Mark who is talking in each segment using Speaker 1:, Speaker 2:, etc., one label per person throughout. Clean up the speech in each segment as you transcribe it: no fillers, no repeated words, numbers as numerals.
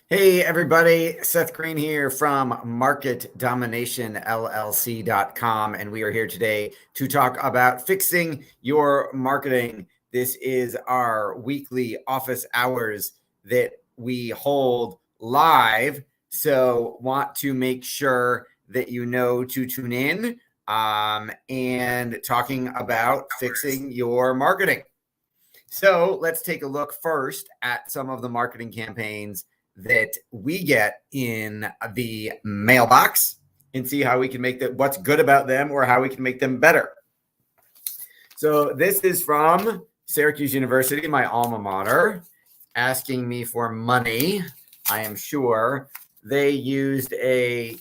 Speaker 1: Hey, everybody. Seth Green here from MarketDominationLLC.com. And we are here today to talk about fixing your marketing. This is our weekly office hours that we hold live. So, want to make sure that you know to tune in and talking about fixing your marketing. So, let's take a look first at some of the marketing campaigns that we get in the mailbox and see how we can make what's good about them or how we can make them better. So this is from Syracuse University, my alma mater, asking me for money. I am sure they used a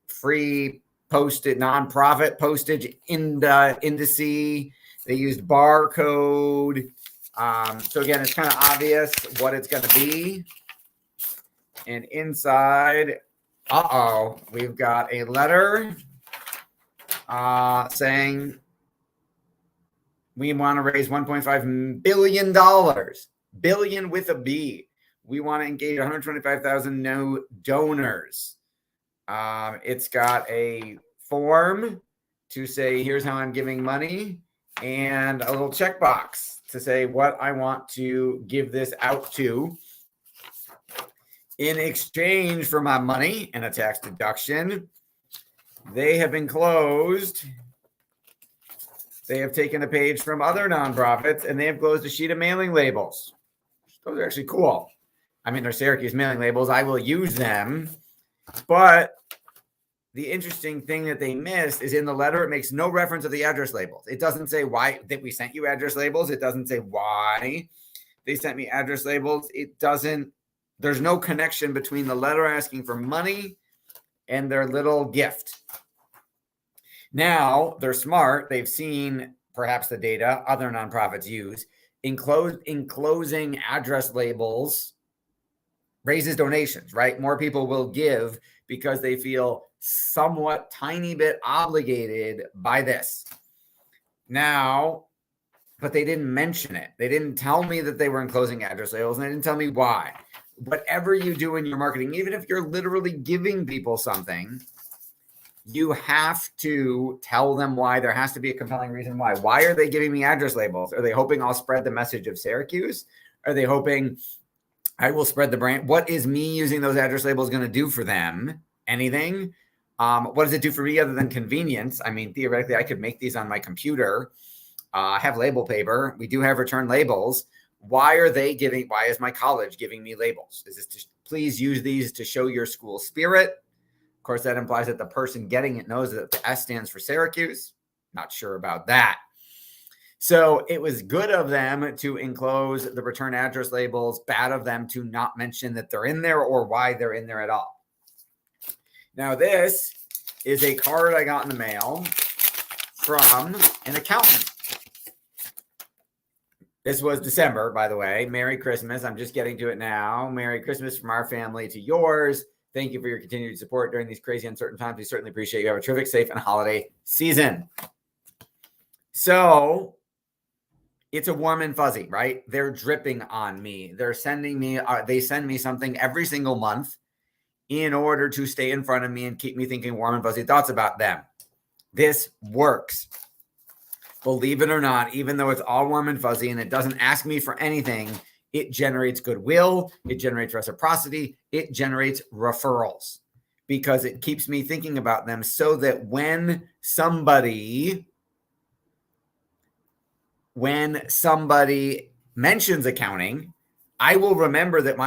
Speaker 1: free nonprofit postage indice. They used barcode. So again, it's kind of obvious what it's going to be. And inside, we've got a letter saying we want to raise $1.5 billion, billion with a B. We want to engage 125,000 new donors. It's got a form to say, here's how I'm giving money, and a little checkbox to say what I want to give this out to. In exchange for my money and a tax deduction, they have been closed. They have taken a page from other nonprofits and they have closed a sheet of mailing labels. Those are actually cool. I mean, they're Syracuse mailing labels. I will use them. But the interesting thing that they missed is in the letter, it makes no reference to the address labels. It doesn't say why that we sent you address labels. It doesn't say why they sent me address labels. There's no connection between the letter asking for money and their little gift. Now, they're smart. They've seen perhaps the data other nonprofits use. Enclosing address labels raises donations, right? More people will give because they feel somewhat tiny bit obligated by this. Now, but they didn't mention it. They didn't tell me that they were enclosing address labels, and they didn't tell me why. Whatever you do in your marketing, even if you're literally giving people something, you have to tell them why. There has to be a compelling reason why. Why are they giving me address labels? Are they hoping I'll spread the message of Syracuse? Are they hoping I will spread the brand? What is me using those address labels going to do for them? Anything? What does it do for me other than convenience? I mean, theoretically, I could make these on my computer. I have label paper. We do have return labels. Why is my college giving me labels? Is this to please use these to show your school spirit? Of course, that implies that the person getting it knows that the S stands for Syracuse. Not sure about that. So it was good of them to enclose the return address labels, bad of them to not mention that they're in there or why they're in there at all. Now, this is a card I got in the mail from an accountant. This was December, by the way. Merry Christmas. I'm just getting to it now. Merry Christmas from our family to yours. Thank you for your continued support during these crazy, uncertain times. We certainly appreciate you. Have a terrific, safe, and holiday season. So it's a warm and fuzzy, right? They're dripping on me. They send me something every single month in order to stay in front of me and keep me thinking warm and fuzzy thoughts about them. This works. Believe it or not, even though it's all warm and fuzzy and it doesn't ask me for anything, it generates goodwill, it generates reciprocity, it generates referrals because it keeps me thinking about them so that when somebody mentions accounting, I will remember that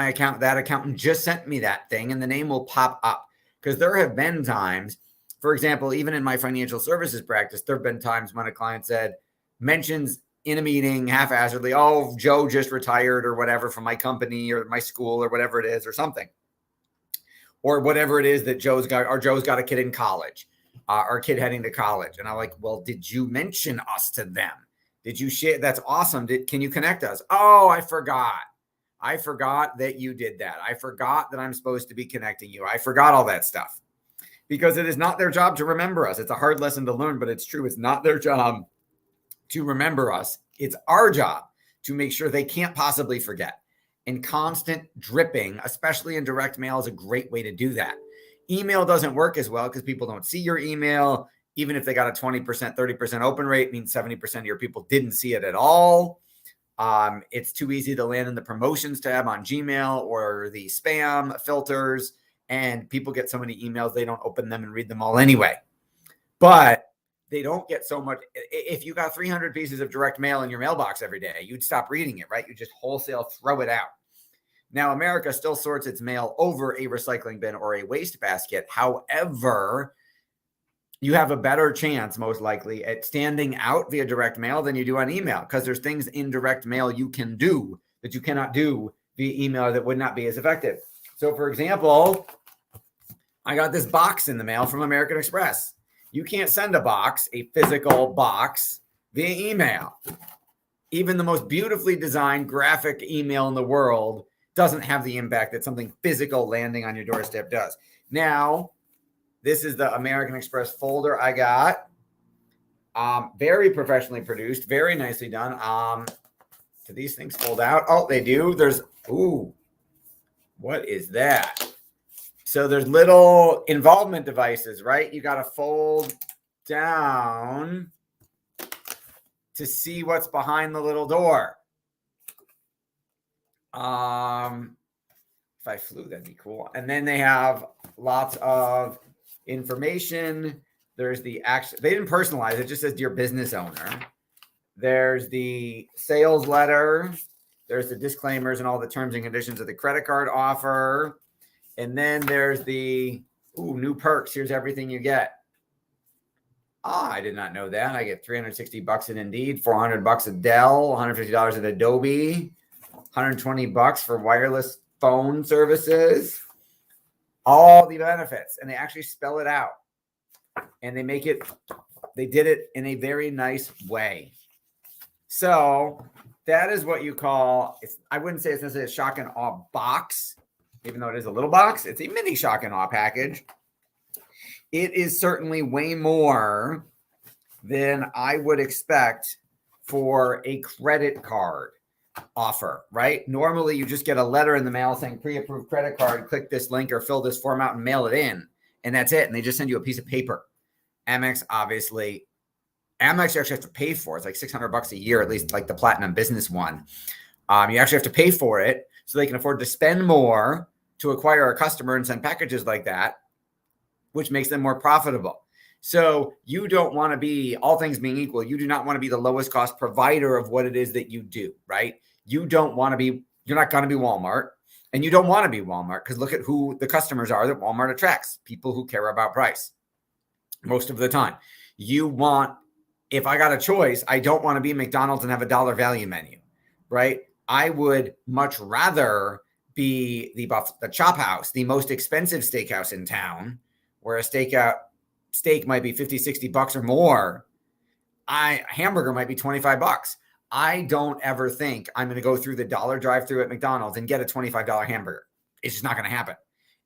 Speaker 1: that accountant just sent me that thing and the name will pop up. Because there have been times, for example, even in my financial services practice, there have been times when a client mentions in a meeting haphazardly, oh, Joe just retired or whatever from my company or my school or whatever it is or something. Or whatever it is that Joe's got a kid in college or a kid heading to college. And I'm like, well, did you mention us to them? Did you share? That's awesome. Can you connect us? Oh, I forgot. I forgot that you did that. I forgot that I'm supposed to be connecting you. I forgot all that stuff. Because it is not their job to remember us. It's a hard lesson to learn, but it's true. It's not their job to remember us. It's our job to make sure they can't possibly forget. and constant dripping, especially in direct mail, is a great way to do that. Email doesn't work as well because people don't see your email. Even if they got a 20%, 30% open rate, means 70% of your people didn't see it at all. It's too easy to land in the promotions tab on Gmail or the spam filters, and people get so many emails, they don't open them and read them all anyway. But they don't get so much. If you got 300 pieces of direct mail in your mailbox every day, you'd stop reading it, right? You just wholesale throw it out. Now, America still sorts its mail over a recycling bin or a waste basket. However, you have a better chance, most likely, at standing out via direct mail than you do on email, because there's things in direct mail you can do that you cannot do via email that would not be as effective. So, for example, I got this box in the mail from American Express. You can't send a box, a physical box, via email. Even the most beautifully designed graphic email in the world doesn't have the impact that something physical landing on your doorstep does. Now, this is the American Express folder I got. Very professionally produced, very nicely done. Do these things fold out? Oh, they do. What is that? So there's little involvement devices, right? You got to fold down to see what's behind the little door. If I flew, that'd be cool. And then they have lots of information. There's the action. They didn't personalize it. Just says dear business owner. There's the sales letter. There's the disclaimers and all the terms and conditions of the credit card offer. And then there's the new perks. Here's everything you get. I did not know that. I get $360 at Indeed, $400 at Dell, $150 at Adobe, $120 for wireless phone services. All the benefits, and they actually spell it out, and they did it in a very nice way. So that is what you call, I wouldn't say it's necessarily a shock and awe box, even though it is a little box. It's a mini shock and awe package. It is certainly way more than I would expect for a credit card offer, right? Normally you just get a letter in the mail saying pre-approved credit card, click this link or fill this form out and mail it in, and that's it. And they just send you a piece of paper. Amex you actually have to pay for it. It's like $600 a year, at least like the Platinum Business one. You actually have to pay for it so they can afford to spend more to acquire a customer and send packages like that, which makes them more profitable. So you don't want to be, all things being equal, you do not want to be the lowest cost provider of what it is that you do, right? You're not going to be Walmart, and you don't want to be Walmart, because look at who the customers are that Walmart attracts: people who care about price most of the time. If I got a choice, I don't want to be McDonald's and have a $1 value menu, right? I would much rather be the Chop House, the most expensive steakhouse in town, where a steak might be $50-$60 or more. A hamburger might be $25. I don't ever think I'm going to go through the dollar drive-through at McDonald's and get a $25 hamburger. It's just not going to happen.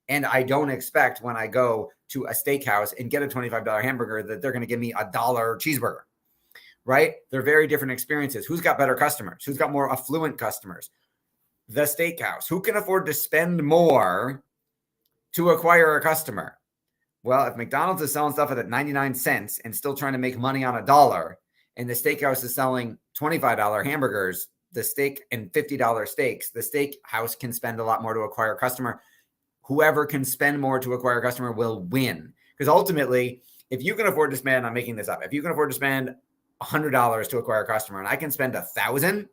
Speaker 1: And I don't expect when I go to a steakhouse and get a $25 hamburger that they're going to give me a $1 cheeseburger, right? They're very different experiences. Who's got better customers? Who's got more affluent customers? The steakhouse. Who can afford to spend more to acquire a customer? Well, if McDonald's is selling stuff at 99 cents and still trying to make money on $1, and the steakhouse is selling $25 hamburgers, the steak and $50 steaks, the steakhouse can spend a lot more to acquire a customer. Whoever can spend more to acquire a customer will win. Because ultimately, if you can afford to spend, I'm making this up, if you can afford to spend $100 to acquire a customer and I can spend $1,000,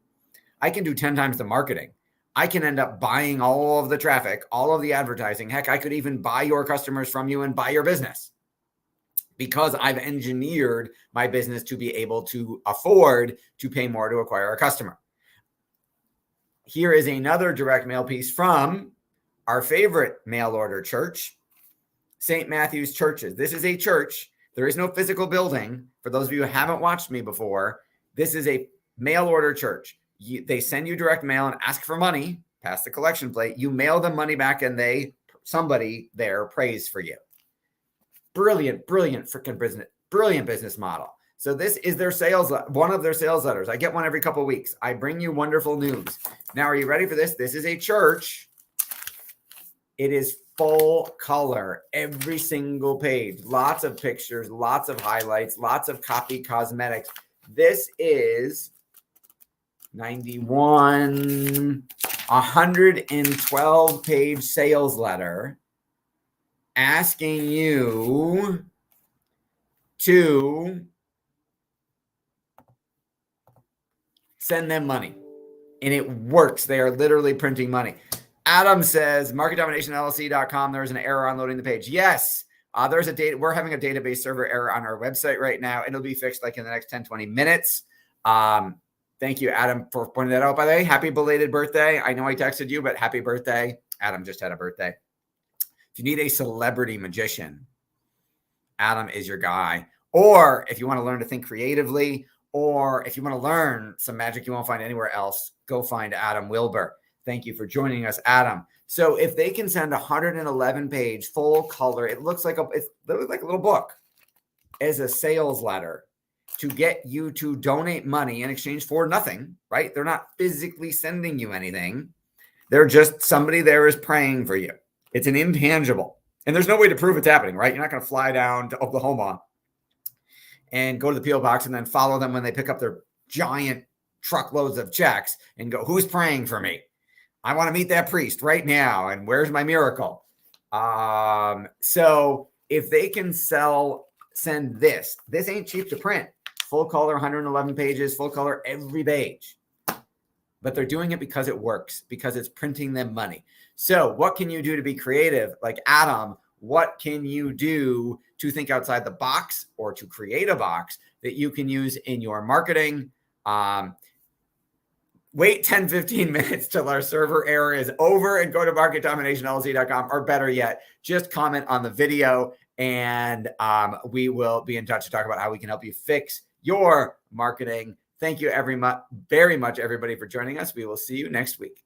Speaker 1: I can do 10 times the marketing. I can end up buying all of the traffic, all of the advertising. Heck, I could even buy your customers from you and buy your business, because I've engineered my business to be able to afford to pay more to acquire a customer. Here is another direct mail piece from our favorite mail order church, St. Matthew's Churches. This is a church. There is no physical building. For those of you who haven't watched me before, this is a mail order church. They send you direct mail and ask for money, pass the collection plate. You mail them money back, and somebody there prays for you. Brilliant freaking business model. So this is their one of their sales letters. I get one every couple of weeks. I bring you wonderful news. Now, are you ready for this? This is a church. It is full color, every single page, lots of pictures, lots of highlights, lots of copy cosmetics. This is 112 page sales letter asking you to send them money. And it works. They are literally printing money. Adam says, marketdominationllc.com. There's an error on loading the page. Yes, there's a data. We're having a database server error on our website right now. It'll be fixed like in the next 10, 20 minutes. Thank you, Adam, for pointing that out. By the way, happy belated birthday. I know I texted you, but happy birthday. Adam just had a birthday. If you need a celebrity magician, Adam is your guy. Or if you want to learn to think creatively, or if you want to learn some magic you won't find anywhere else, go find Adam Wilber. Thank you for joining us, Adam. So if they can send 111 page full color, it looks like it's literally like a little book as a sales letter to get you to donate money in exchange for nothing, right? They're not physically sending you anything. They're just somebody there is praying for you. It's an intangible. And there's no way to prove it's happening, right? You're not going to fly down to Oklahoma and go to the P.O. box and then follow them when they pick up their giant truckloads of checks and go, who's praying for me? I want to meet that priest right now. And where's my miracle? So if they can send this ain't cheap to print. Full color, 111 pages, full color, every page. But they're doing it because it works, because it's printing them money. So what can you do to be creative? Like Adam, what can you do to think outside the box or to create a box that you can use in your marketing? Wait 10, 15 minutes till our server error is over and go to marketdominationllc.com, or better yet, just comment on the video and we will be in touch to talk about how we can help you fix your marketing. Thank you very much, everybody, for joining us. We will see you next week.